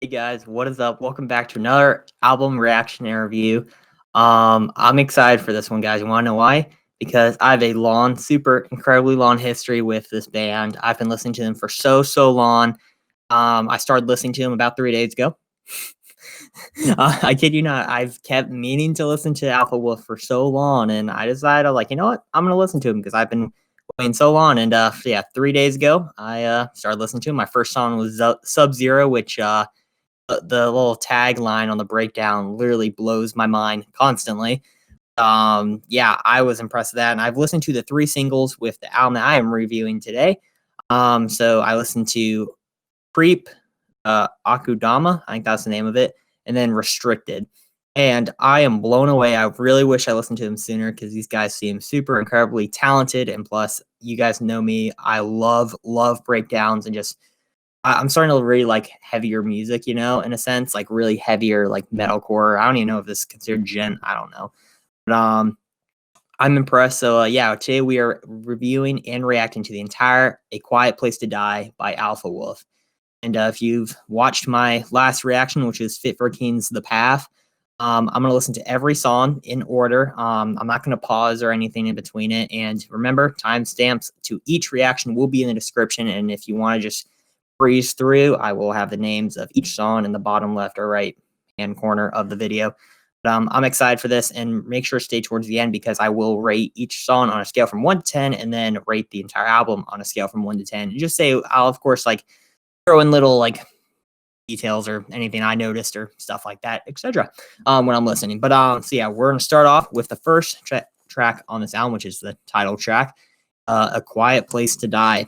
Hey guys, what is up? Welcome back to another album reaction review. I'm excited for this one, guys. You want to know why? Because I have a long, super incredibly long history with this band. I've been listening to them for so long. I started listening to them about 3 days ago. I kid you not. I've kept meaning to listen to Alpha Wolf for so long, and I decided, like, you know what? I'm gonna listen to him because I've been waiting so long. And yeah, 3 days ago, I started listening to him. My first song was Sub Zero, which the little tagline on the breakdown literally blows my mind constantly. Yeah, I was impressed with that, and I've listened to the 3 singles with the album that I am reviewing today. So I listened to Creep, Akudama, I think that's the name of it, and then Restricted. And I am blown away. I really wish I listened to them sooner because these guys seem super incredibly talented. And plus, you guys know me, I love breakdowns and just I'm starting to really like heavier music, you know, in a sense, like really heavier, like metalcore. I don't even know if this is considered gen. I don't know, but I'm impressed. So yeah, today we are reviewing and reacting to the entire "A Quiet Place to Die" by Alpha Wolf. And if you've watched my last reaction, which is Fit for King's "The Path," I'm gonna listen to every song in order. I'm not gonna pause or anything in between it. And remember, timestamps to each reaction will be in the description. And if you want to just breeze through, I will have the names of each song in the bottom left or right hand corner of the video. But I'm excited for this, and make sure to stay towards the end because I will rate each song on a scale from 1 to 10 and then rate the entire album on a scale from 1 to 10. And just say I'll, of course, like throw in little like details or anything I noticed or stuff like that, etc. When I'm listening. But so yeah, we're gonna start off with the first track on this album, which is the title track, "A Quiet Place to Die."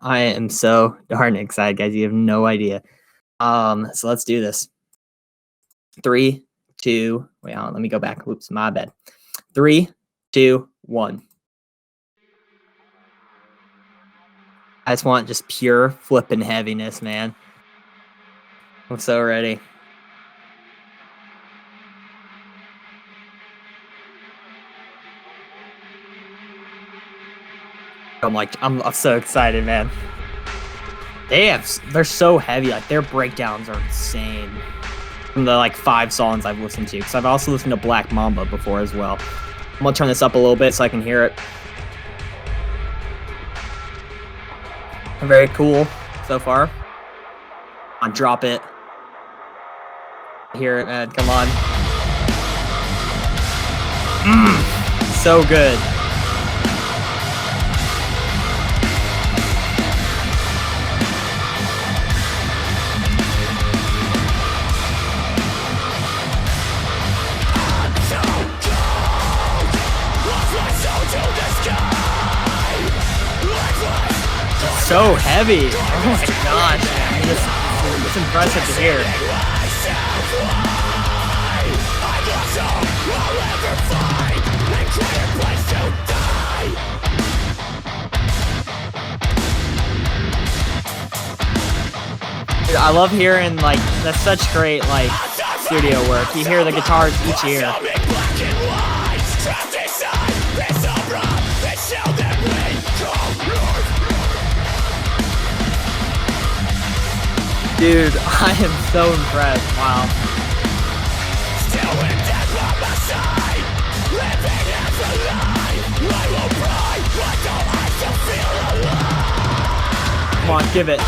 I am so darn excited, guys. You have no idea. So let's do this. 3, 2, wait, let me go back. Oops, my bad. 3, 2, 1. I just want just pure flipping heaviness, man. I'm so ready. I'm so excited, man. They're so heavy. Like their breakdowns are insane. From the like 5 songs I've listened to, because I've also listened to Black Mamba before as well. I'm gonna turn this up a little bit so I can hear it. Very cool so far. On, drop it. Hear it, man. Come on. So good. So heavy. Oh my gosh, man. It's impressive to hear. Dude, I love hearing, like, that's such great, like, studio work. You hear the guitars each ear. Dude, I am so impressed. Wow. Come on, give it.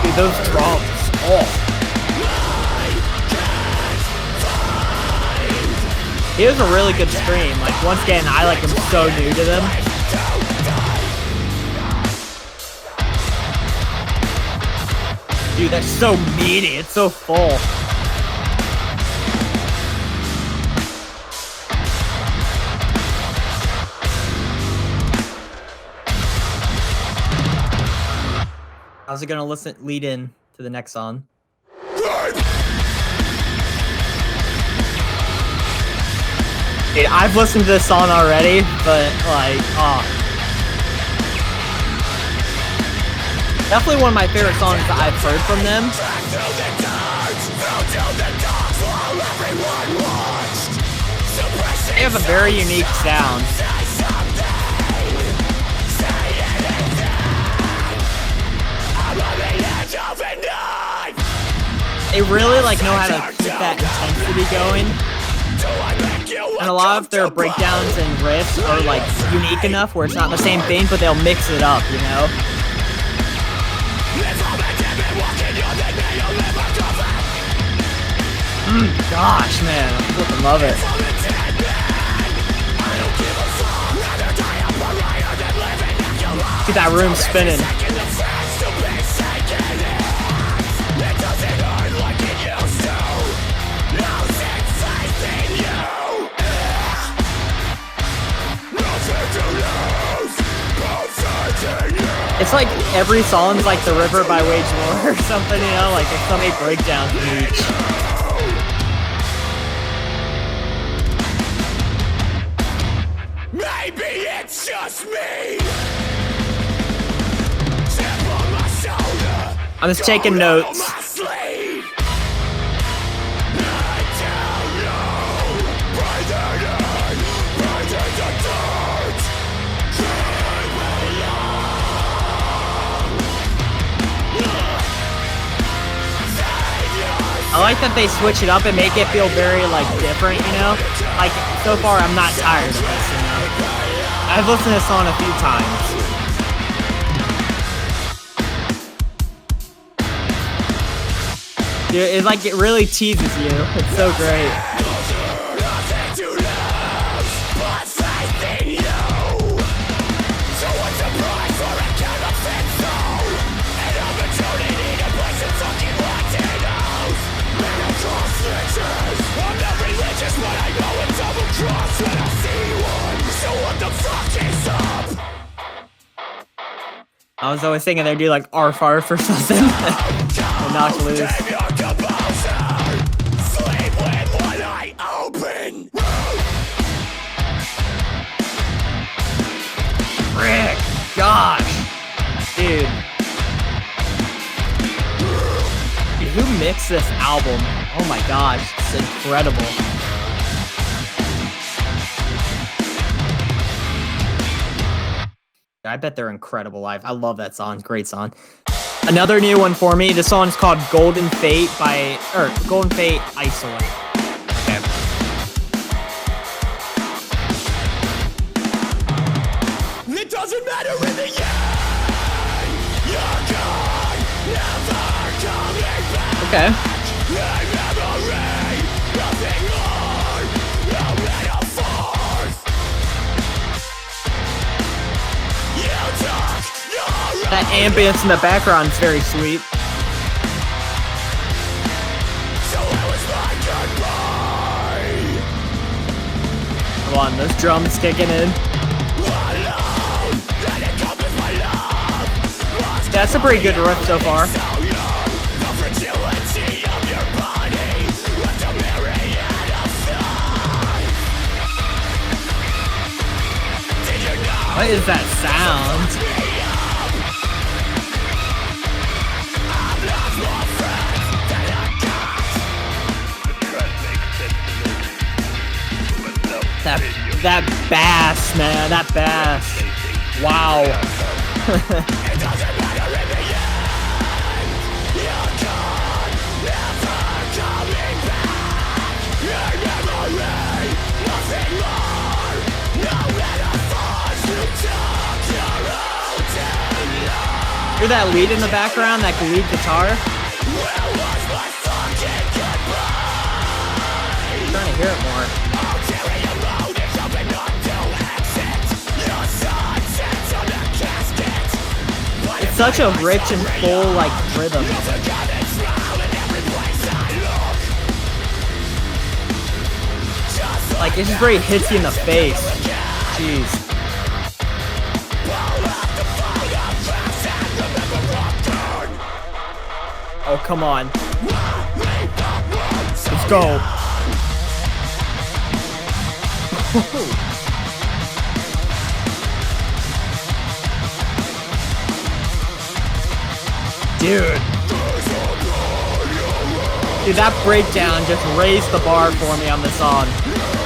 Dude, those drums. Oh. He has a really good scream. Like, once again, I like am so new to them. Dude, that's so meaty. It's so full. How's it gonna lead in to the next song? Dude, I've listened to this song already, but like, definitely one of my favorite songs that I've heard from them. They have a very unique sound. they really like know how to keep that intensity going. And a lot of their breakdowns and riffs are like unique enough where it's not the same thing, but they'll mix it up, you know? Gosh, man, I fucking love it. Get that room spinning. It's like every song's like The River by Wage War or something, you know? Like there's so many breakdowns in each. Maybe it's just me. I'm just taking notes. I like that they switch it up and make it feel very like different, you know? Like so far I'm not tired of this, you know? I've listened to this song a few times. Dude, it's like it really teases you. It's so great. I was always thinking they'd do like arf arf or something. And knock loose. Rick, gosh, dude. Who mixed this album? Oh my gosh, it's incredible. I bet they're incredible live. I love that song. Great song. Another new one for me. This song is called Golden Fate Golden Fate Isolate. Okay. It doesn't matter in the end. You're gone, never coming back. Okay. Nothing more, no metaphors. That ambience in the background is very sweet. So it was my goodbye. Come on, those drums kicking in. That's a pretty good riff so far. What is that sound? That bass, man, that bass. Wow. Hear that lead in the background, that lead guitar? I'm trying to hear it more. It's such a rich and full, like, rhythm. Like, it just really hits you in the face. Jeez. Oh, come on. Let's go. Dude, that breakdown just raised the bar for me on the song.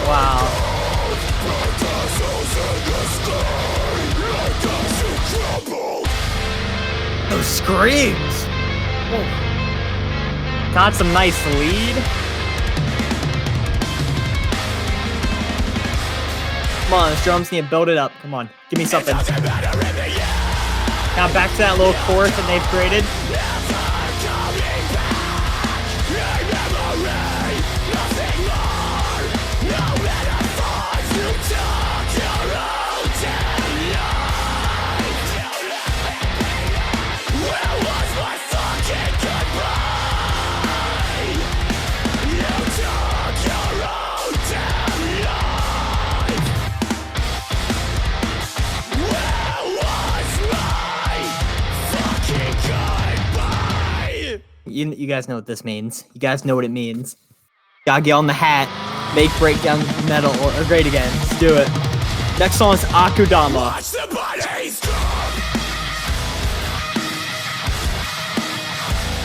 Wow. Those screams. Oh. Got some nice lead. Come on, this drums need to build it up. Come on, give me something. Now back to that little chorus that they've created. You guys know what this means. You guys know what it means. Gotta get on the hat, make breakdown metal or great again. Let's do it. Next song is Akudama.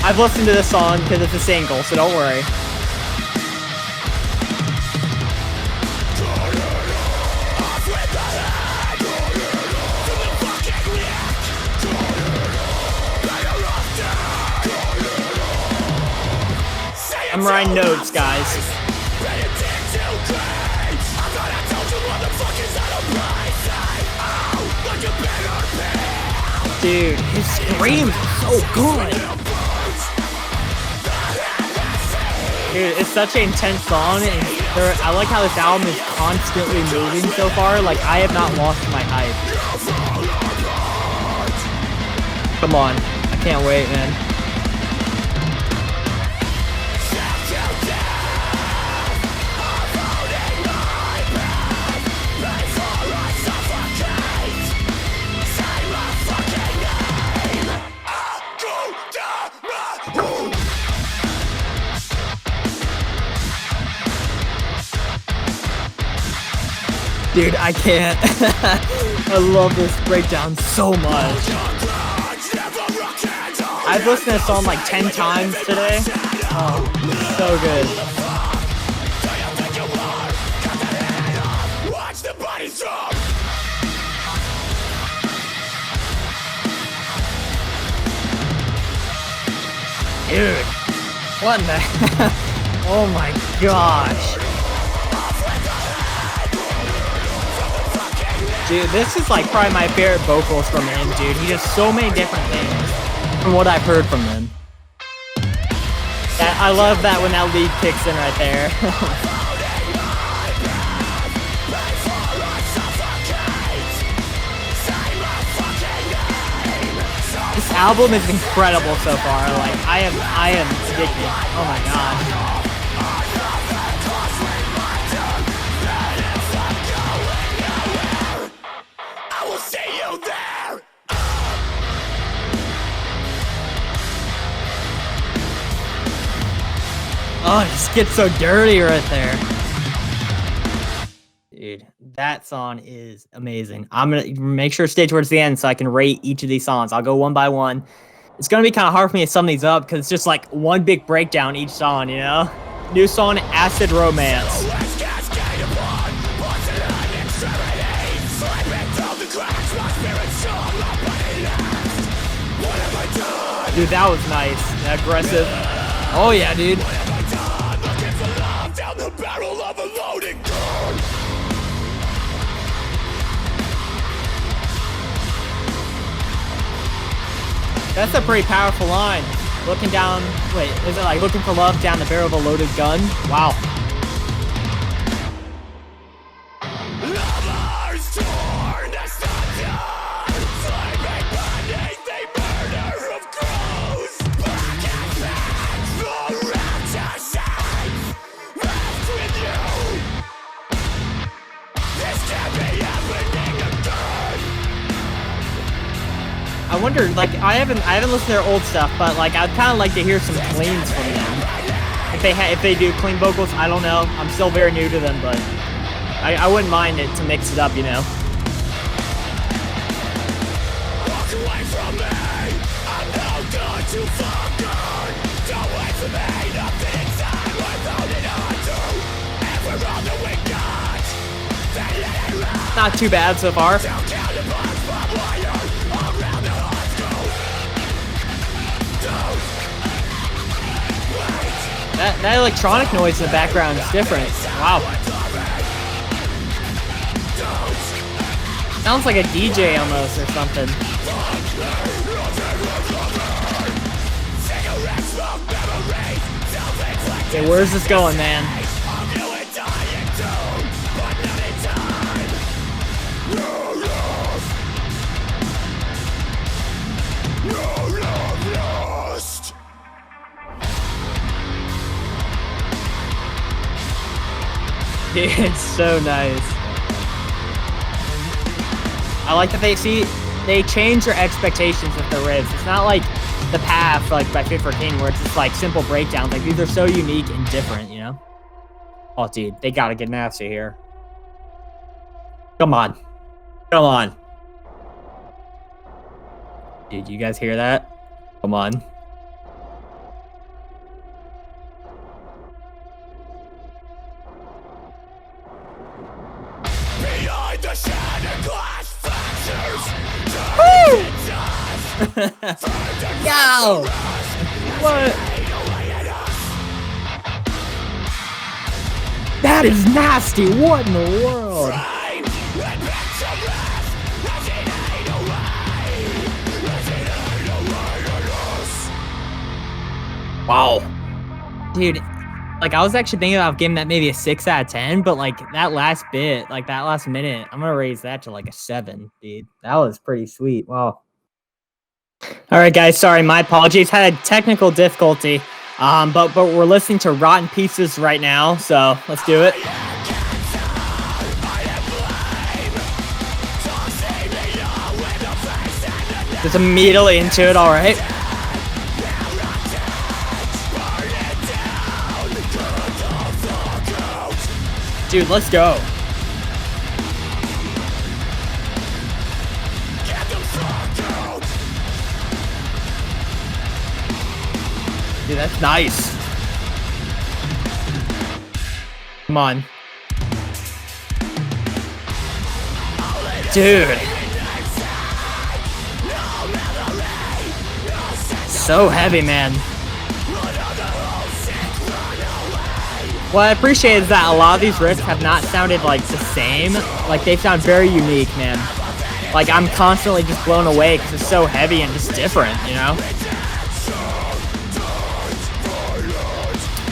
I've listened to this song because it's a single, so don't worry. I'm writing notes, guys. Dude, his screams are so good. Dude, it's such an intense song, and I like how this album is constantly moving so far. Like, I have not lost my hype. Come on, I can't wait, man. Dude, I can't. I love this breakdown so much. I've listened to this song like 10 times today. Oh, so good. Dude, what in the oh my gosh. Dude, this is like probably my favorite vocals from him, dude. He does so many different things from what I've heard from him. I love that when that lead kicks in right there. This album is incredible so far. Like, I am addicted. Oh my gosh. Oh, it just gets so dirty right there. Dude, that song is amazing. I'm going to make sure to stay towards the end so I can rate each of these songs. I'll go one by one. It's going to be kind of hard for me to sum these up because it's just like one big breakdown each song, you know? New song, Acid Romance. Dude, that was nice. Aggressive. Oh, yeah, dude. That's a pretty powerful line. Looking down, wait, is it like looking for love down the barrel of a loaded gun? Wow. I wonder, like, I haven't listened to their old stuff, but like I'd kind of like to hear some cleans from them. If they do clean vocals, I don't know. I'm still very new to them, but I wouldn't mind it to mix it up, you know. Walk away from me. I'm no good to fucking. Don't wait for me. Nothing inside worth holding on to. And we're on the weak God. Then let it run. Not too bad so far. Don't count the bombs, but wire. Around the heart go. Don't wait. That electronic noise in the background is different. Wow. Sounds like a DJ almost or something. Okay, where's this going, man? It's so nice. I like that they change their expectations with the riffs. It's not like the path like by Fit for King where it's just like simple breakdowns. Like these are so unique and different, you know? Oh dude, they gotta get nasty here. Come on. Come on. Dude, you guys hear that? Come on. Behind the shattered glass fractures. Yo! What? That is nasty! What in the world? Wow. Dude, like I was actually thinking about giving that maybe a 6 out of 10, but like that last bit, like that last minute, I'm gonna raise that to like a 7, dude. That was pretty sweet. Wow. All right, guys. Sorry, my apologies. Had a technical difficulty, but we're listening to Rotten Pieces right now, so let's do it. Just immediately into it. All right. Dude, let's go. Dude, that's nice. Come on. Dude. So heavy, man. What I appreciate is that a lot of these riffs have not sounded like the same. Like they sound very unique, man. Like I'm constantly just blown away because it's so heavy and just different, you know?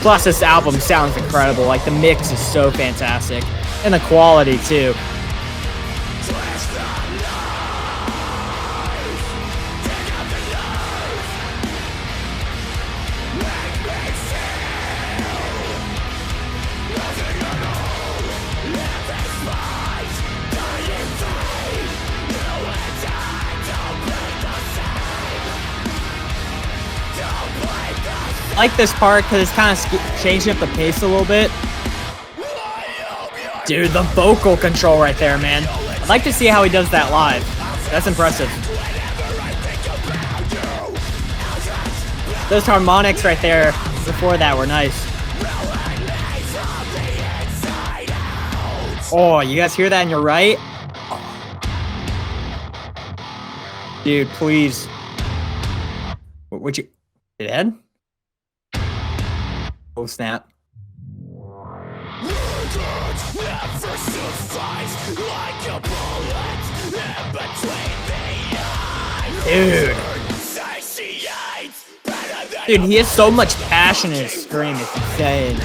Plus this album sounds incredible. Like the mix is so fantastic. And the quality too. I like this part because it's kind of changing up the pace a little bit. Dude, the vocal control right there, man. I'd like to see how he does that live. That's impressive. Those harmonics right there before that were nice. Oh, you guys hear that on your right? Dude, please. Would you... Did it end? Oh, snap. Dude. Dude, he has so much passion in his scream. It's insane.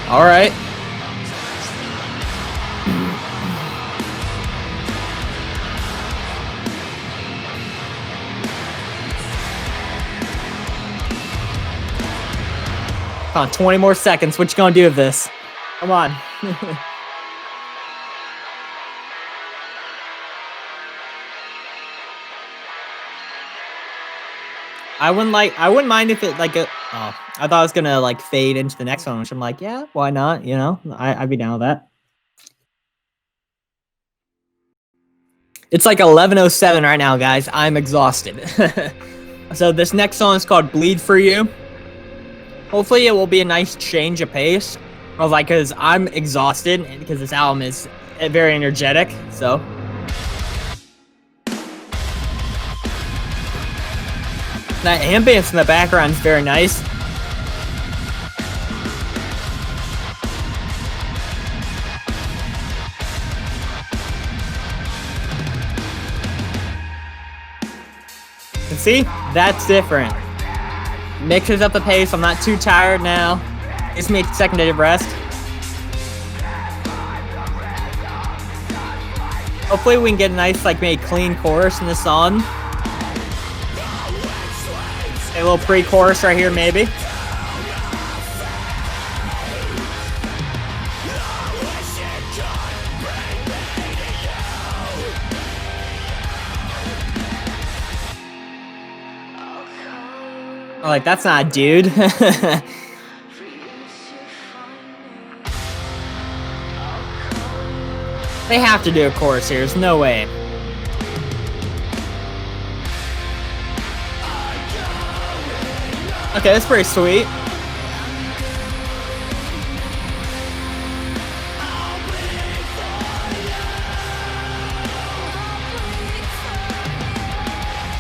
All right. Come on, 20 more seconds. What you gonna do with this? Come on. I wouldn't mind if it like I thought I was gonna like fade into the next one, which I'm like, yeah, why not? You know, I'd be down with that. It's like 11:07 right now, guys. I'm exhausted. So this next song is called "Bleed for You." Hopefully, it will be a nice change of pace. I was like, because I'm exhausted because this album is very energetic. So. That ambience in the background is very nice. See? That's different. Mixes up the pace. I'm not too tired now. Gives me a second day of rest. Hopefully we can get a nice, like, maybe clean chorus in the song. A little pre-chorus right here, maybe. I'm like, that's not a dude. They have to do a chorus here. There's no way. Okay, that's pretty sweet.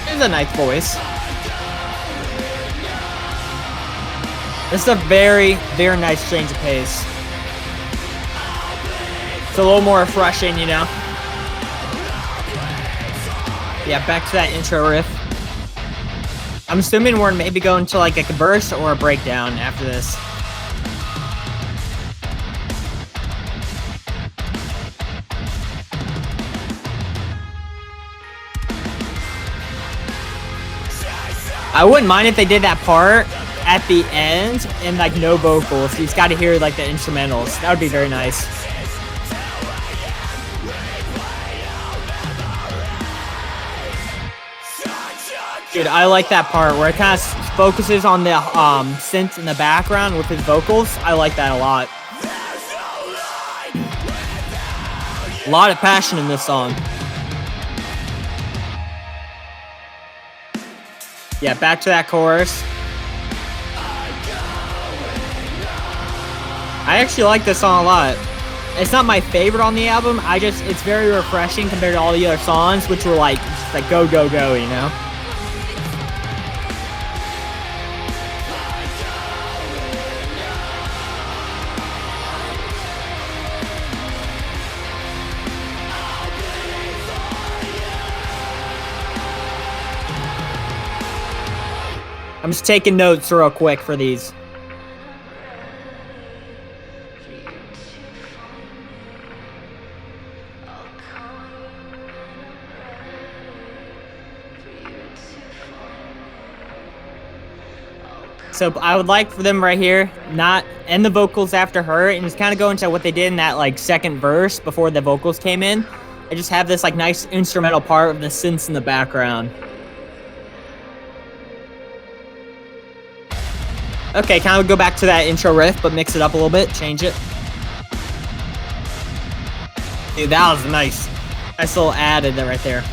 There's a nice voice. This is a very, very nice change of pace. It's a little more refreshing, you know? Yeah, back to that intro riff. I'm assuming we're maybe going to like a verse or a breakdown after this. I wouldn't mind if they did that part at the end and like no vocals. You just got to hear like the instrumentals. That would be very nice. Dude, I like that part where it kind of focuses on the synth in the background with his vocals. I like that a lot. A lot of passion in this song. Yeah, back to that chorus. I actually like this song a lot. It's not my favorite on the album. It's very refreshing compared to all the other songs, which were like, just like go, go, go, you know? I'm just taking notes real quick for these. So I would like for them right here, not end the vocals after her, and just kind of go into what they did in that like second verse before the vocals came in, and just have this like nice instrumental part with the synths in the background. Okay, kind of go back to that intro riff, but mix it up a little bit, change it. Dude, that was nice. Nice little added right there.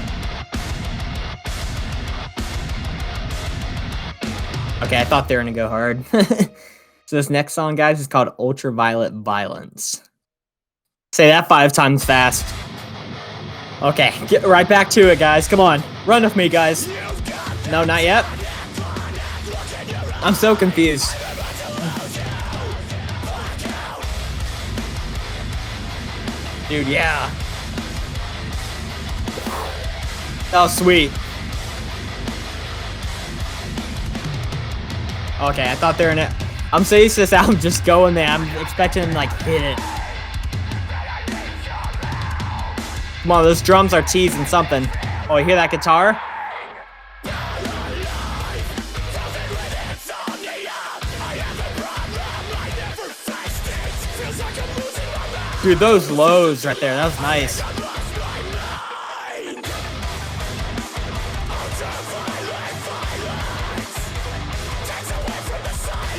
Okay, I thought they were gonna go hard. So this next song, guys, is called Ultraviolet Violence. Say that 5 times fast. Okay, get right back to it, guys. Come on, run with me, guys. No, not yet. I'm so confused. Dude, yeah. That was sweet. Okay, I thought they were in it. I'm so used to this album just going there. I'm expecting them to like hit it. Come on, those drums are teasing something. Oh, you hear that guitar? Dude, those lows right there, that was nice.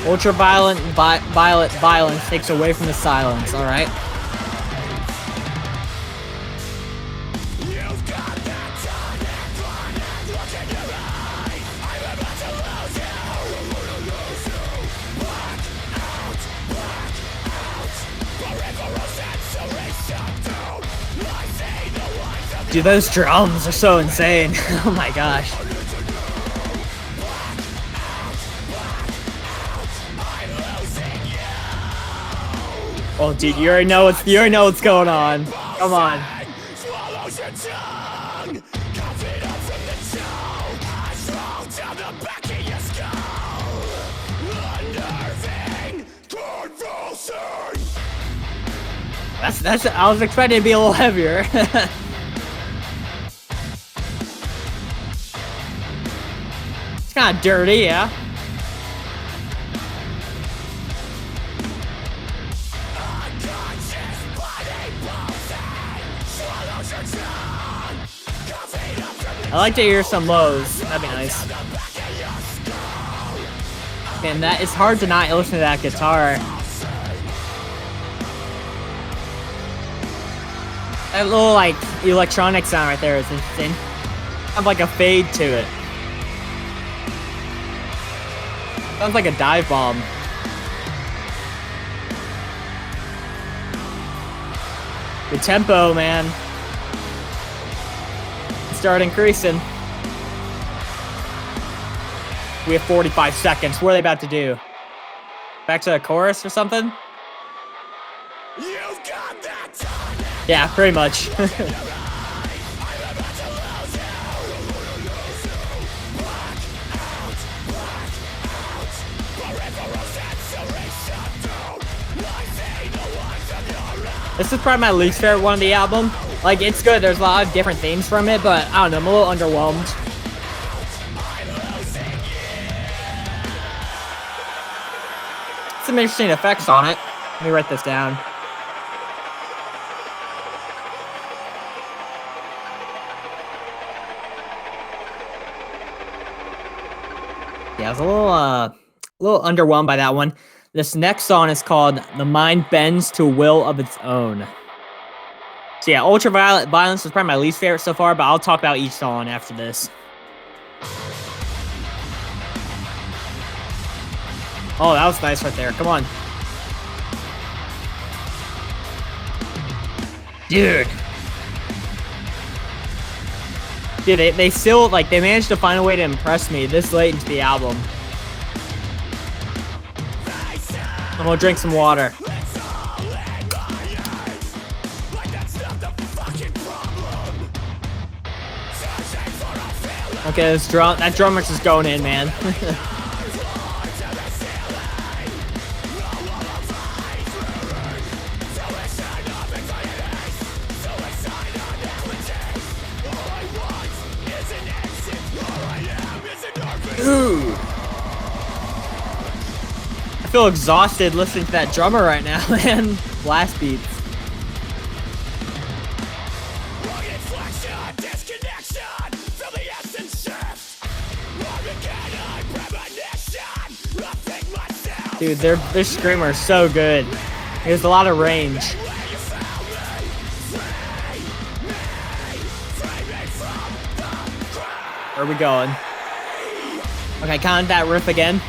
Ultraviolet violence takes away from the silence, alright? Dude, those drums are so insane. Oh my gosh. Oh, dude, you already know what's going on. Come on. That's. I was expecting it to be a little heavier. It's kind of dirty, yeah. I like to hear some lows. That'd be nice. Man, it's hard to not listen to that guitar. That little like electronic sound right there is interesting. Have like a fade to it. Sounds like a dive bomb. The tempo, man. Start increasing. We have 45 seconds. What are they about to do? Back to the chorus or something? Yeah, pretty much. This is probably my least favorite one of the album. Like, it's good. There's a lot of different things from it, but I don't know. I'm a little underwhelmed. Some interesting effects on it. Let me write this down. Yeah, I was a little underwhelmed by that one. This next song is called "The Mind Bends to a Will of Its Own." So yeah, Ultraviolet Violence is probably my least favorite so far, but I'll talk about each song after this. Oh, that was nice right there. Come on. Dude. Dude, they still, like, they managed to find a way to impress me this late into the album. I'm gonna drink some water. Okay, that drummer's just going in, man. Ooh. I feel exhausted listening to that drummer right now, man. Blast beats. Dude, their screamer is so good. There's a lot of range. Where are we going? Okay, count that riff again.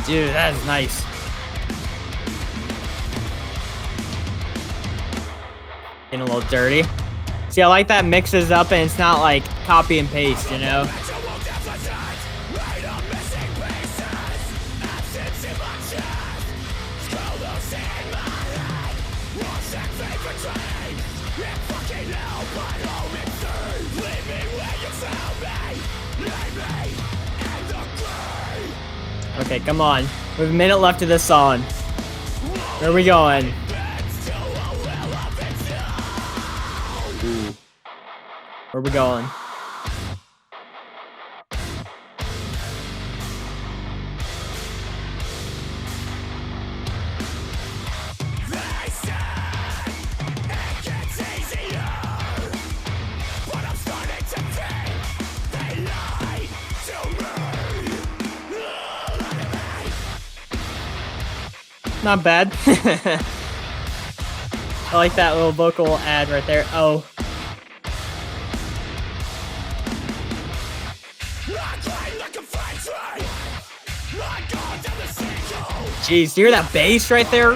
Dude, that is nice. Getting a little dirty. See, I like that mixes up and it's not like copy and paste, you know? Okay, come on. We have a minute left of this song. Where are we going? Ooh. Where are we going? Not bad. I like that little vocal ad right there. Oh. Jeez, do you hear that bass right there?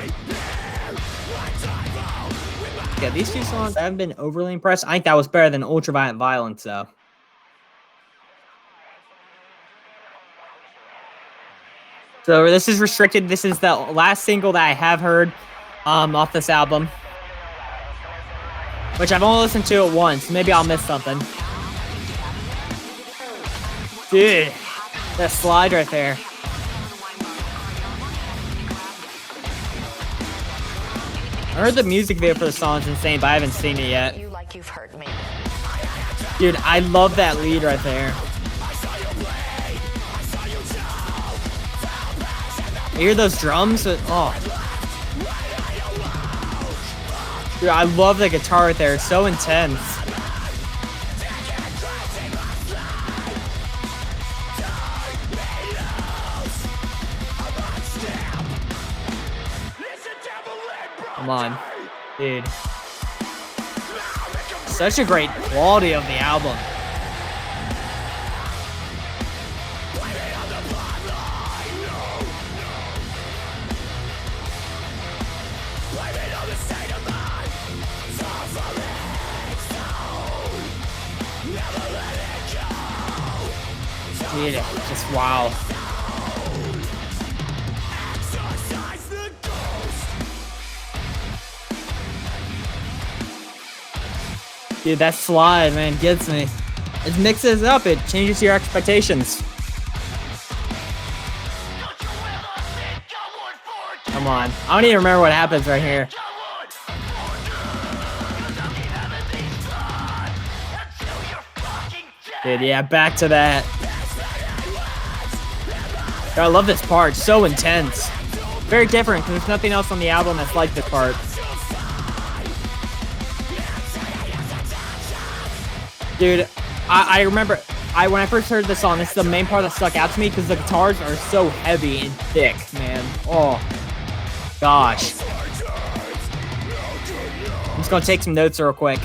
Yeah, these two songs I haven't been overly impressed. I think that was better than Ultraviolet Violence, though. So this is Restricted. This is the last single that I have heard off this album. which I've only listened to it once. Maybe I'll miss something. Dude, that slide right there. I heard the music video for the song is insane, but I haven't seen it yet. Dude, I love that lead right there. You hear those drums? Oh. Dude, I love the guitar right there. It's so intense. Come on, dude. Such a great quality of the album. Dude, just wow. Dude, that slide, man, gets me. It mixes up, it changes your expectations. Come on. I don't even remember what happens right here. Dude, yeah, back to that. Dude, I love this part, so intense. Very different, because there's nothing else on the album that's like this part. Dude, I remember when I first heard this song, this is the main part that stuck out to me because the guitars are so heavy and thick, man. Oh, gosh. I'm just gonna take some notes real quick.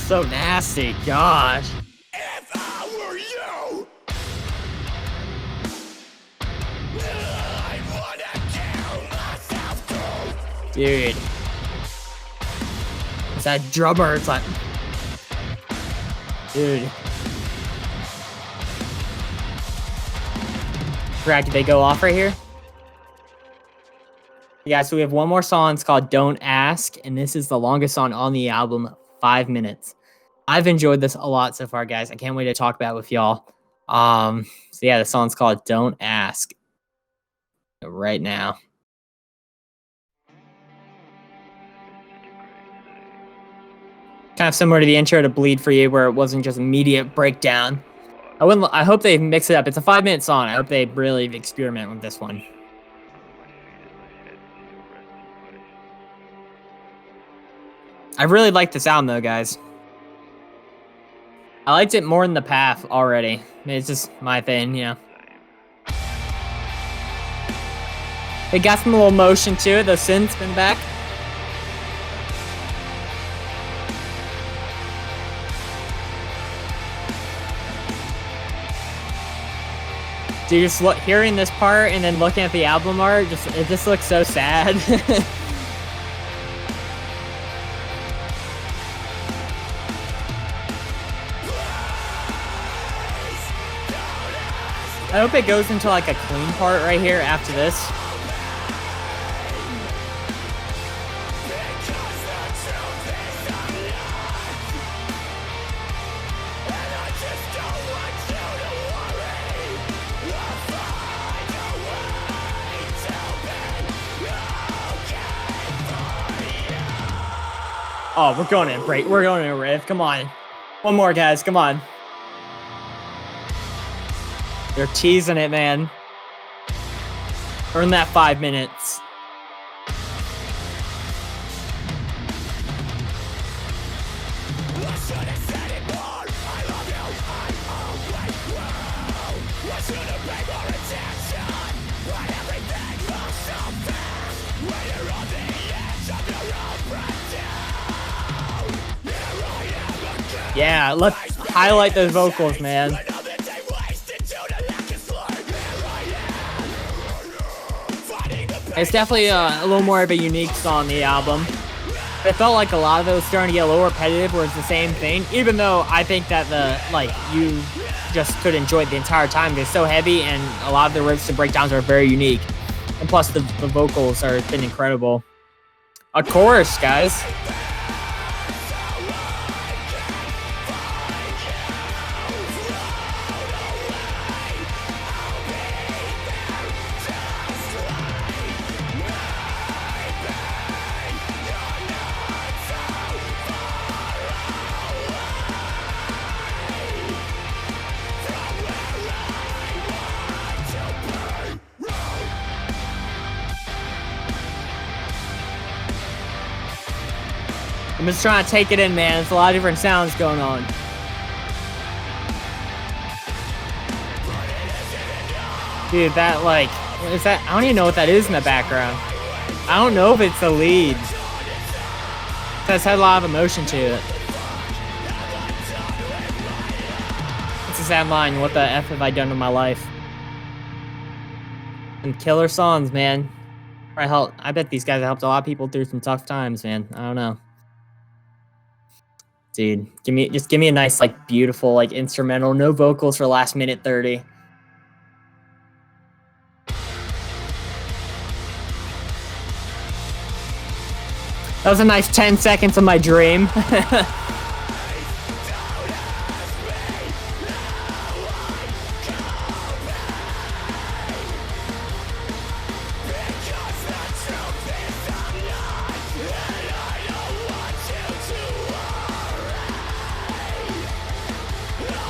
So nasty, gosh. If I were you, I'd wanna kill myself too. Dude. It's that drummer, it's like... Dude. Correct, did they go off right here? Yeah, so we have one more song. It's called Don't Ask, and this is the longest song on the album, 5 minutes. I've enjoyed this a lot so far, guys. I can't wait to talk about it with y'all. So yeah, the song's called Don't Ask. Right now. Kind of similar to the intro to Bleed For You, where it wasn't just immediate breakdown. I hope they mix it up. It's a 5-minute song. I hope they really experiment with this one. I really like this album, though, guys. I liked it more than the Path already. I mean, it's just my thing, you know. It got some little motion to it. The synths been back. Dude, just hearing this part and then looking at the album art, it just looks so sad. I hope it goes into like a clean part right here after this. Oh, we're going in break. We're going in a riff. Come on. One more, guys. Come on. They're teasing it, man. Earn that 5 minutes. Yeah, let's highlight those vocals, man. It's definitely a little more of a unique song on the album. It felt like a lot of those starting to get a little repetitive where it's the same thing, even though I think that you just could enjoy it the entire time. They're so heavy and a lot of the riffs and breakdowns are very unique. And plus the vocals are been incredible. A chorus, guys. I'm just trying to take it in, man. There's a lot of different sounds going on. Dude, that what is that? I don't even know what that is in the background. I don't know if it's the lead. That's had a lot of emotion to it. It's a sad line. What the F have I done with my life? And killer songs, man. I bet these guys helped a lot of people through some tough times, man. I don't know. Dude, give me a nice, beautiful, instrumental, no vocals for last minute 30. That was a nice 10 seconds of my dream.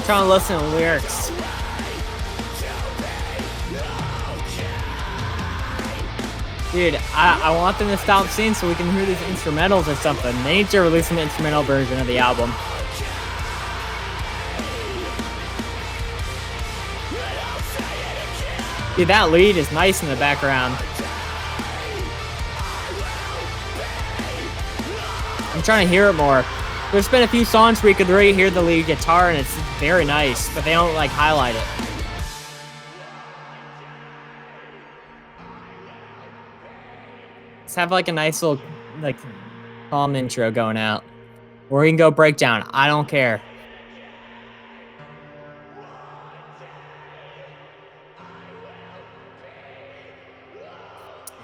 Trying to listen to lyrics. Dude, I want them to stop singing so we can hear these instrumentals or something. They need to release an instrumental version of the album. Dude, that lead is nice in the background. I'm trying to hear it more. There's been a few songs where you could really hear the lead guitar and it's very nice, but they don't highlight it. Let's have a nice little calm intro going out. Or we can go breakdown. I don't care.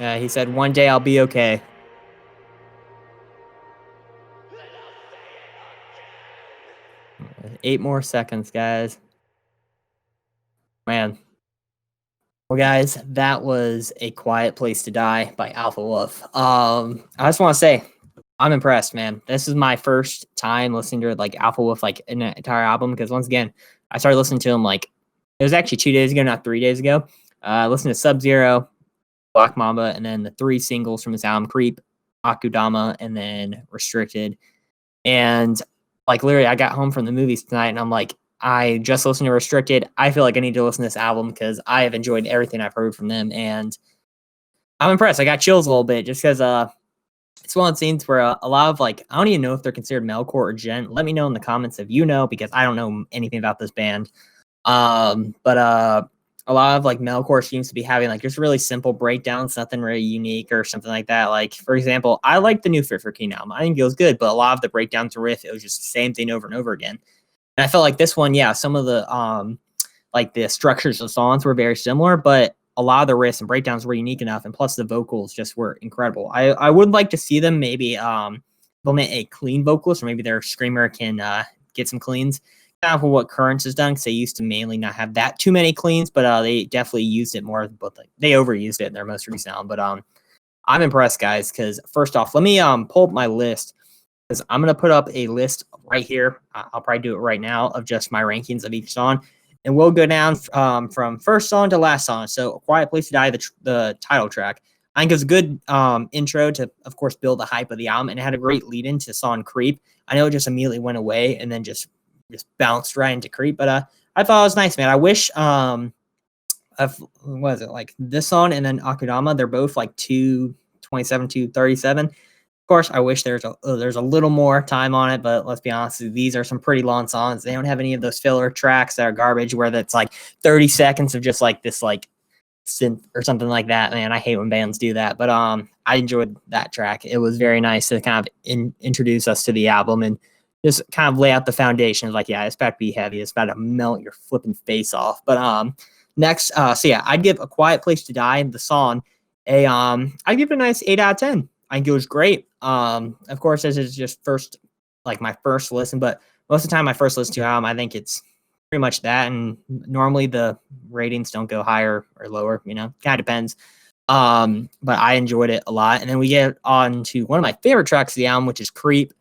Yeah, he said, one day I'll be okay. Eight more seconds, guys. Man. Well, guys, that was A Quiet Place to Die by Alpha Wolf. I just want to say, I'm impressed, man. This is my first time listening to Alpha Wolf an entire album, because once again, I started listening to him it was actually 2 days ago, not 3 days ago. I listened to Sub-Zero, Black Mamba, and then the 3 singles from his album, Creep, Akudama, and then Restricted. And literally, I got home from the movies tonight, and I'm I just listened to Restricted. I feel like I need to listen to this album because I have enjoyed everything I've heard from them, and I'm impressed. I got chills a little bit just because it's one of the scenes where a lot of I don't even know if they're considered metalcore or gent. Let me know in the comments if you know, because I don't know anything about this band. But a lot of metalcore seems to be having just really simple breakdowns, nothing really unique or something like that. For example, I like the new Fit for King album. I think it was good, but a lot of the breakdowns to riff, it was just the same thing over and over again. And I felt like this one, yeah, some of the the structures of songs were very similar, but a lot of the riffs and breakdowns were unique enough, and plus the vocals just were incredible. I would like to see them maybe implement a clean vocalist, or maybe their screamer can get some cleans. Kind of what Currents has done, because they used to mainly not have that too many cleans, but they definitely used it more. But they overused it in their most recent album. But I'm impressed, guys, because first off, let me pull up my list, because I'm going to put up a list right here. I'll probably do it right now of just my rankings of each song. And we'll go down from first song to last song. So A Quiet Place to Die, the title track. I think it was a good intro to, of course, build the hype of the album. And it had a great lead into song Creep. I know it just immediately went away and then just bounced right into Creep. But I thought it was nice, man. I wish, what was it, this song and then Akudama, they're both 2:27, 2:37. Of course, I wish there's a little more time on it, but let's be honest, these are some pretty long songs. They don't have any of those filler tracks that are garbage, where that's 30 seconds of just this synth or something like that. Man, I hate when bands do that, but I enjoyed that track. It was very nice to kind of introduce us to the album and just kind of lay out the foundation. Like, yeah, it's about to be heavy. It's about to melt your flipping face off. But next, so yeah, I'd give A Quiet Place to Die, the song, I'd give it a nice 8 out of 10. I think it was great. Of course, this is just my first listen, but most of the time I first listen to an album, I think it's pretty much that. And normally the ratings don't go higher or lower, kind of depends. But I enjoyed it a lot. And then we get on to one of my favorite tracks of the album, which is Creep.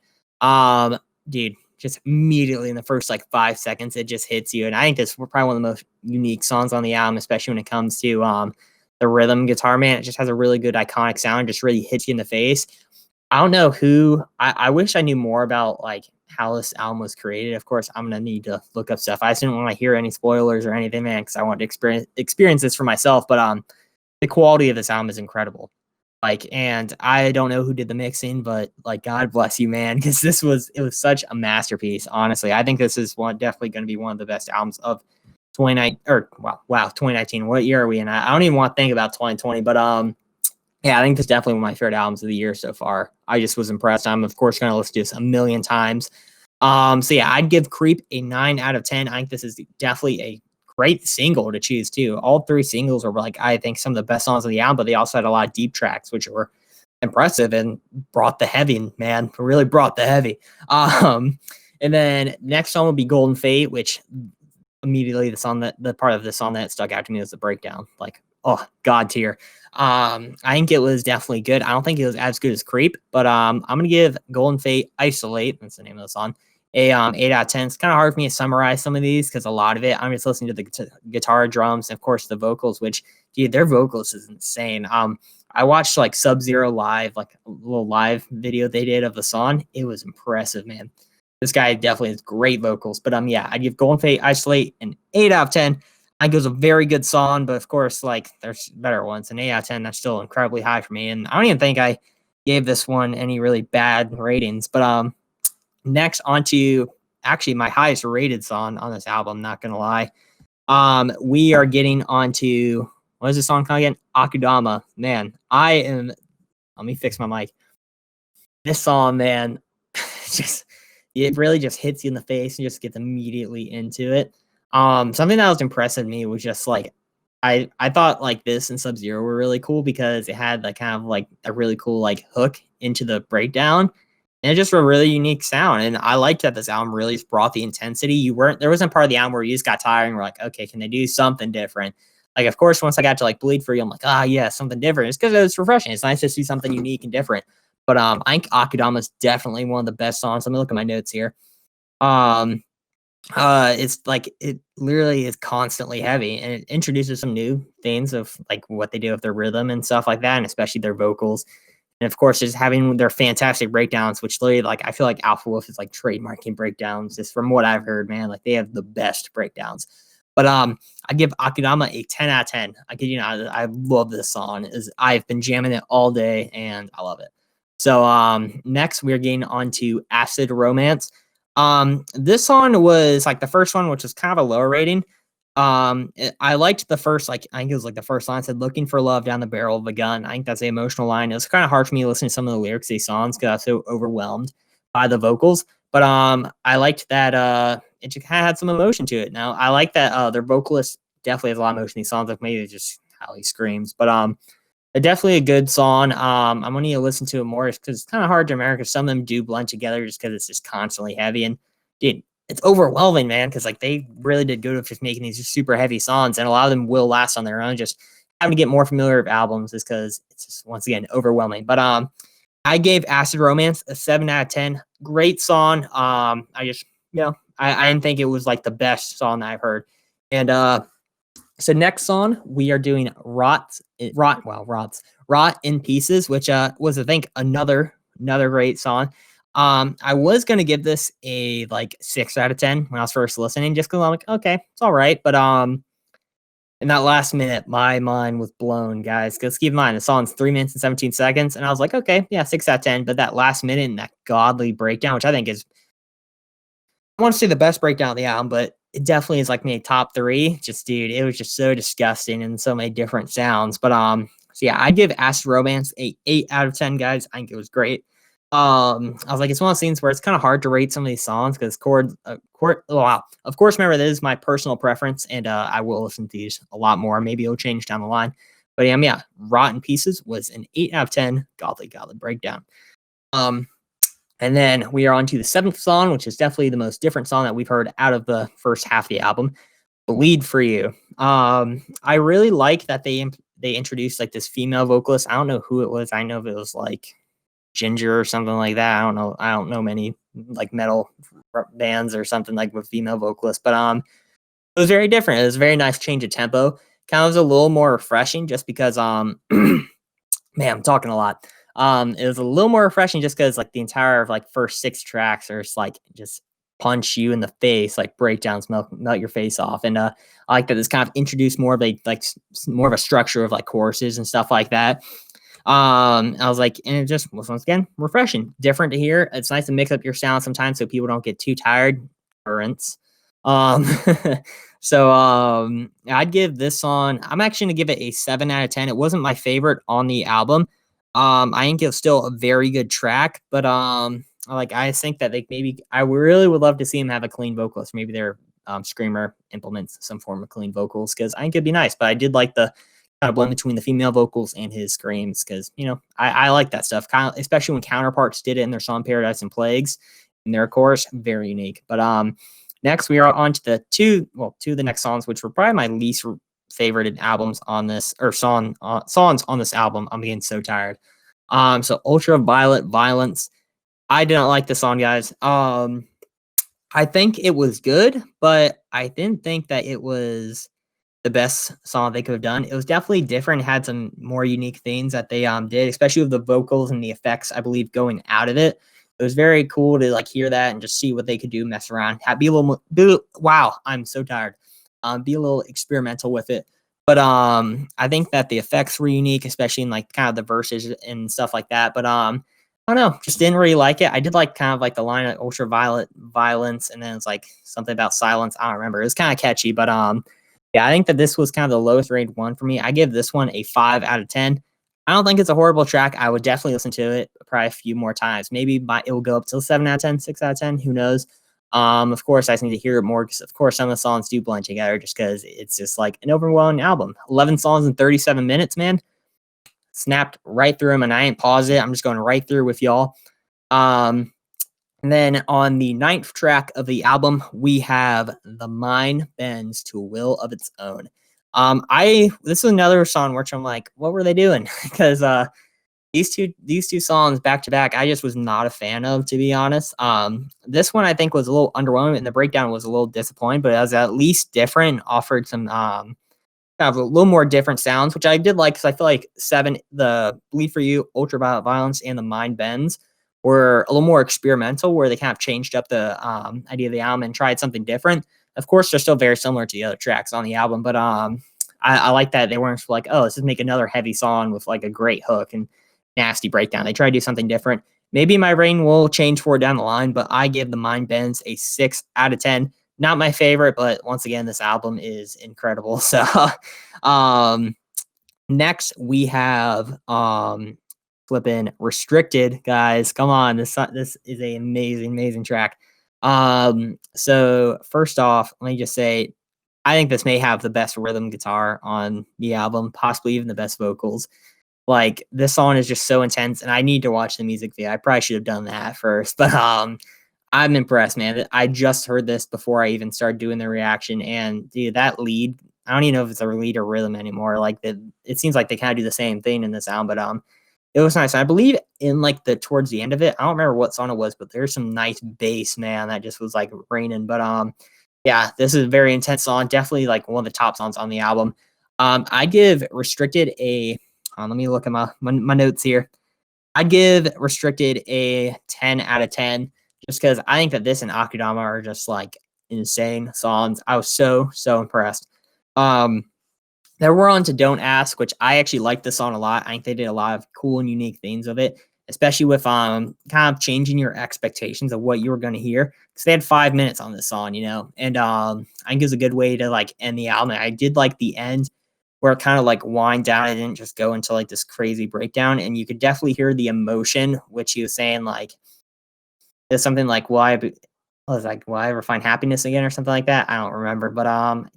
Dude, just immediately in the first 5 seconds, it just hits you. And I think this is probably one of the most unique songs on the album, especially when it comes to the rhythm guitar, man. It just has a really good iconic sound, just really hits you in the face. I don't know who, I wish I knew more about how this album was created. Of course, I'm going to need to look up stuff. I just didn't want to hear any spoilers or anything, man, because I want to experience this for myself. But the quality of this album is incredible. And I don't know who did the mixing, but God bless you, man, because it was such a masterpiece. Honestly, I think this is definitely going to be one of the best albums of 2019. What year are we in? I don't even want to think about 2020, but yeah, I think this is definitely one of my favorite albums of the year so far. I just was impressed. I'm of course going to listen to this a million times. So yeah, I'd give Creep a 9 out of 10. I think this is definitely a great single to choose too. All 3 singles were I think some of the best songs of the album, but they also had a lot of deep tracks, which were impressive and brought the heavy, man. Really brought the heavy. And then next song would be Golden Fate, which immediately the part of the song that stuck out to me was the breakdown. Oh, God tier. I think it was definitely good. I don't think it was as good as Creep, but I'm gonna give Golden Fate Isolate, that's the name of the song, a 8 out of 10. It's kind of hard for me to summarize some of these because a lot of it I'm just listening to the guitar, drums, and of course the vocals, which dude, their vocals is insane. I watched Sub-Zero live, a little live video they did of the song. It was impressive, man. This guy definitely has great vocals. But yeah, I'd give Golden Fate Isolate an 8 out of 10. I think it was a very good song, but of course, there's better ones. An 8 out of 10, that's still incredibly high for me. And I don't even think I gave this one any really bad ratings. But next on to actually my highest rated song on this album, not gonna lie. We are getting on to, what is this song called again? Akudama. Man, let me fix my mic. This song, man, it really just hits you in the face and just gets immediately into it. Something that was impressive to me was just I thought this and Sub-Zero were really cool because it had a really cool hook into the breakdown, and it's just a really unique sound. And I liked that this album really just brought the intensity. There wasn't part of the album where you just got tired and were okay, can they do something different? Of course, once I got to Bleed For You, I'm yeah, something different. It's because it was refreshing. It's nice to see something unique and different. But I think Akudama is definitely one of the best songs. Let me look at my notes here. It's it literally is constantly heavy, and it introduces some new things of what they do with their rhythm and stuff like that, and especially their vocals. And of course, just having their fantastic breakdowns, which literally I feel Alpha Wolf is trademarking breakdowns. Just from what I've heard, man, they have the best breakdowns. But I give Akudama a 10 out of 10. I love this song. I've been jamming it all day, and I love it. So next we're getting on to Acid Romance. This song was the first one, which was kind of a lower rating. I liked the first, I think it was the first line said, looking for love down the barrel of a gun. I think that's the emotional line. It was kind of hard for me to listen to some of the lyrics of these songs because I was so overwhelmed by the vocals. But I liked that it just kind of had some emotion to it. Now I like that their vocalist definitely has a lot of emotion in these songs, maybe just how he screams. But definitely a good song. I'm gonna need to listen to it more because it's kind of hard to remember because some of them do blend together just because it's just constantly heavy. And dude, it's overwhelming, man, because they really did good with just making these super heavy songs, and a lot of them will last on their own. Just having to get more familiar with albums is because it's just once again overwhelming. But I gave Acid Romance a 7 out of 10. Great song. I just I didn't think it was the best song that I've heard. And so next song we are doing Rot in Pieces, which was I think another great song. I was gonna give this a 6 out of 10 when I was first listening, just because I'm okay, it's all right. But in that last minute, my mind was blown, guys. Because keep in mind, the song's 3 minutes and 17 seconds, and I was okay, yeah, 6 out of 10. But that last minute and that godly breakdown, which I think is I want to say the best breakdown of the album, but it definitely is like maybe top three. Just dude, it was just so disgusting and so many different sounds. But so yeah, I'd give Acid Romance a 8 out of 10, guys. I think it was great. I was like, it's one of those things where it's kind of hard to rate some of these songs because oh, wow. Of course, remember this is my personal preference, and I will listen to these a lot more. Maybe it'll change down the line. But yeah, Rotten Pieces was an 8 out of 10 godly breakdown. And then we are on to the seventh song, which is definitely the most different song that we've heard out of the first half of the album, Bleed for You. I really like that they introduced like this female vocalist. I don't know who it was. I know if it was like Ginger or something like that. I don't know. I don't know many like metal bands or something like with female vocalists, but it was very different. It was a very nice change of tempo. Kind of was a little more refreshing just because man, I'm talking a lot. It was a little more refreshing just because like the entire like first 6 tracks are just like just punch you in the face, like breakdowns, melt your face off. And I like that this kind of introduced more of a like more of a structure of like choruses and stuff like that. I was like, and it just was once again refreshing, different to hear. It's nice to mix up your sound sometimes so people don't get too tired. Currents. Um, I'd give this song. I'm actually gonna give it a 7 out of 10. It wasn't my favorite on the album. I think it's still a very good track, but like I think that like maybe I really would love to see him have a clean vocalist. Maybe their screamer implements some form of clean vocals because I think it'd be nice. But I did like the kind of blend between the female vocals and his screams because I like that stuff, kind of, especially when counterparts did it in their song Paradise and Plagues and their chorus, very unique. But next we are on to two of the next songs, which were probably my least favorited albums on this or songs on this album. I'm getting so tired. So Ultraviolet Violence. I didn't like this song, guys. I think it was good, but I didn't think that it was the best song they could have done. It was definitely different, had some more unique things that they did, especially with the vocals and the effects, I believe, going out of it. It was very cool to like hear that and just see what they could do, mess around, be a little wow, I'm so tired. Be a little experimental with it. But I think that the effects were unique, especially in like kind of the verses and stuff like that. But I don't know, just didn't really like it. I did like kind of like the line of Ultraviolet Violence, and then it's like something about silence. I don't remember. It was kind of catchy, but yeah, I think that this was kind of the lowest rated one for me. I give this one a 5 out of 10. I don't think it's a horrible track. I would definitely listen to it probably a few more times. Maybe it will go up to 7 out of 10, 6 out of 10. Who knows? Of course, I just need to hear it more because, of course, some of the songs do blend together just because it's just like an overwhelming album. 11 songs in 37 minutes, man. Snapped right through them, and I ain't paused it. I'm just going right through with y'all. And then on the 9th track of the album, we have The Mind Bends to a Will of Its Own. This is another song which I'm like, what were they doing? Because these two songs back to back, I just was not a fan of, to be honest. This one I think was a little underwhelming, and the breakdown was a little disappointing, but it was at least different, offered some kind of a little more different sounds, which I did like because I feel like the Bleed for You, Ultraviolet Violence, and The Mind Bends were a little more experimental, where they kind of changed up the idea of the album and tried something different. Of course, they're still very similar to the other tracks on the album, but I like that they weren't like, oh, let's just make another heavy song with like a great hook and nasty breakdown. They try to do something different. Maybe my rating will change for it down the line, but I give The Mind Bends a 6 out of 10. Not my favorite, but once again, this album is incredible. So next we have flipping Restricted, guys. Come on, this is an amazing track. So first off, let me just say, I think this may have the best rhythm guitar on the album, possibly even the best vocals. Like, this song is just so intense, and I need to watch the music video. I probably should have done that first, but I'm impressed, man. I just heard this before I even started doing the reaction, and dude, that lead, I don't even know if it's a lead or rhythm anymore. Like, it seems like they kind of do the same thing in this album, but it was nice. I believe in like towards the end of it, I don't remember what song it was, but there's some nice bass, man, that just was like raining. But yeah, this is a very intense song. Definitely like one of the top songs on the album. I give Restricted a let me look at my notes here. I'd give Restricted a 10 out of 10 just because I think that this and Akudama are just like insane songs. I was so impressed. Then we're on to Don't Ask, which I actually like this song a lot. I think they did a lot of cool and unique things with it. especially with kind of changing your expectations of what you were going to hear, because they had 5 minutes on this song, and I think it was a good way to like end the album. I did like the end where it kind of like wind down. It didn't just go into like this crazy breakdown, and you could definitely hear the emotion, which he was saying like there's something like will I ever find happiness again or something like that? I don't remember, but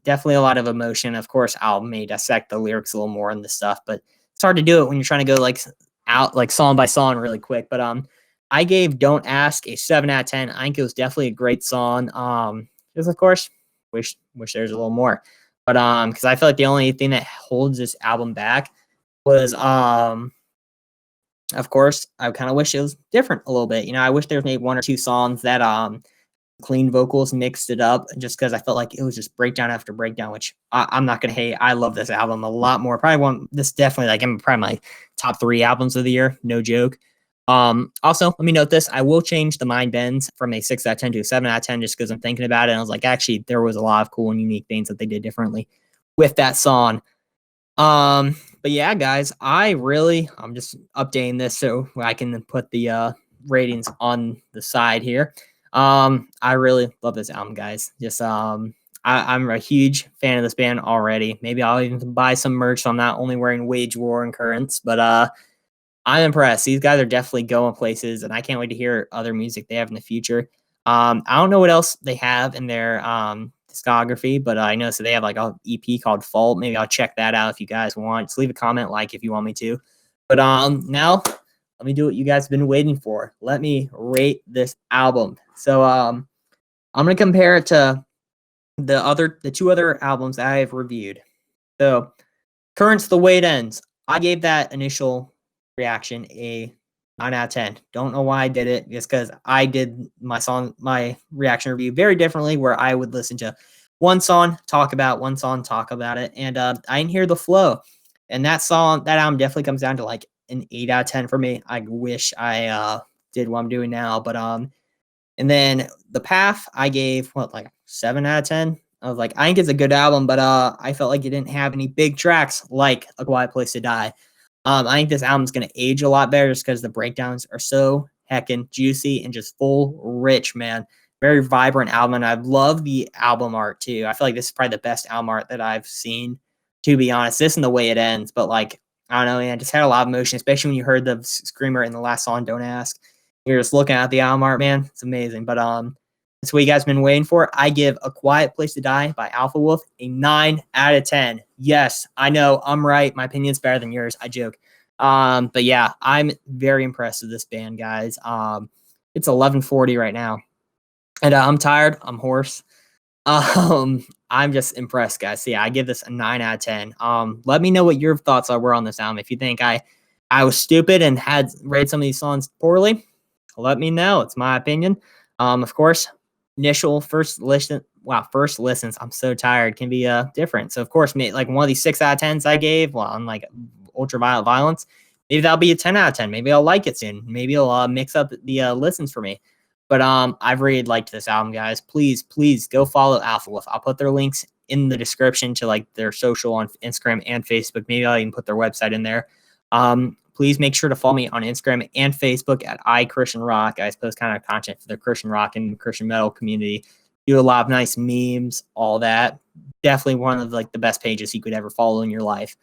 definitely a lot of emotion. Of course, I'll may dissect the lyrics a little more and this stuff, but it's hard to do it when you're trying to go like out like song by song really quick. But I gave "Don't Ask" a 7 out of 10. I think it was definitely a great song. Just of course wish there's a little more, but because I feel like the only thing that holds this album back was of course, I kind of wish it was different a little bit. I wish there was maybe one or two songs that clean vocals mixed it up, just because I felt like it was just breakdown after breakdown, which I'm not gonna hate. I love this album a lot more. Probably this definitely like probably my top 3 albums of the year, no joke. Also, let me note this: I will change the Mind Bends from a 6 out of 10 to a 7 out of 10, just because I'm thinking about it. And I was like, actually, there was a lot of cool and unique things that they did differently with that song. But yeah, guys, I'm just updating this so I can put the ratings on the side here. I really love this album, guys. Just I'm a huge fan of this band already. Maybe I'll even buy some merch, so I'm not only wearing Wage War and Currents, but I'm impressed. These guys are definitely going places, and I can't wait to hear other music they have in the future. I don't know what else they have in their discography, but I know so they have like a EP called Fault. Maybe I'll check that out if you guys want. Just leave a comment, like if you want me to. But now let me do what you guys have been waiting for. Let me rate this album. So I'm gonna compare it to the 2 other albums that I have reviewed. So Currents, The Way It Ends. I gave that initial reaction a 9 out of 10. Don't know why I did it, just because I did my reaction review very differently, where I would listen to one song, talk about it, and I didn't hear the flow. And that album definitely comes down to like an 8 out of 10 for me. I wish I did what I'm doing now, but and then The Path, I gave like 7 out of 10. I was like, I think it's a good album, but I felt like it didn't have any big tracks like A Quiet Place to Die. I think this album's gonna age a lot better just because the breakdowns are so heckin' juicy and just full rich, man. Very vibrant album, and I love the album art too. I feel like this is probably the best album art that I've seen, to be honest. This and The Way It Ends, but like I don't know, man, just had a lot of emotion, especially when you heard the screamer in the last song, Don't Ask. You're just looking at the album art, man. It's amazing. But that's what you guys been waiting for. I give A Quiet Place to Die by Alpha Wolf a 9 out of 10. Yes, I know I'm right. My opinion's better than yours. I joke. But yeah, I'm very impressed with this band, guys. It's 11:40 right now, and I'm tired. I'm hoarse. I'm just impressed, guys. So yeah, I give this a 9 out of 10. Let me know what your thoughts were on this album. If you think I was stupid and had rated some of these songs poorly, let me know. It's my opinion. Of course, first listens, I'm so tired, can be different. So of course, like one of these 6 out of 10s I gave, well, on like Ultraviolet Violence, maybe that'll be a 10 out of 10. Maybe I'll like it soon. Maybe it'll mix up the listens for me. But I've really liked this album, guys. Please go follow Alpha Wolf. I'll put their links in the description to like their social on Instagram and Facebook. Maybe I'll even put their website in there. Please make sure to follow me on Instagram and Facebook at iChristianRock. I post kind of content for the Christian rock and Christian metal community. Do a lot of nice memes, all that. Definitely one of like the best pages you could ever follow in your life.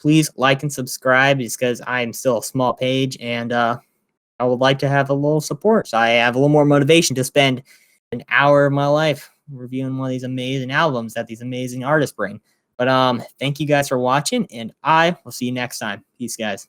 Please like and subscribe, just because I'm still a small page, and I would like to have a little support, so I have a little more motivation to spend an hour of my life reviewing one of these amazing albums that these amazing artists bring. But thank you guys for watching, and I will see you next time. Peace, guys.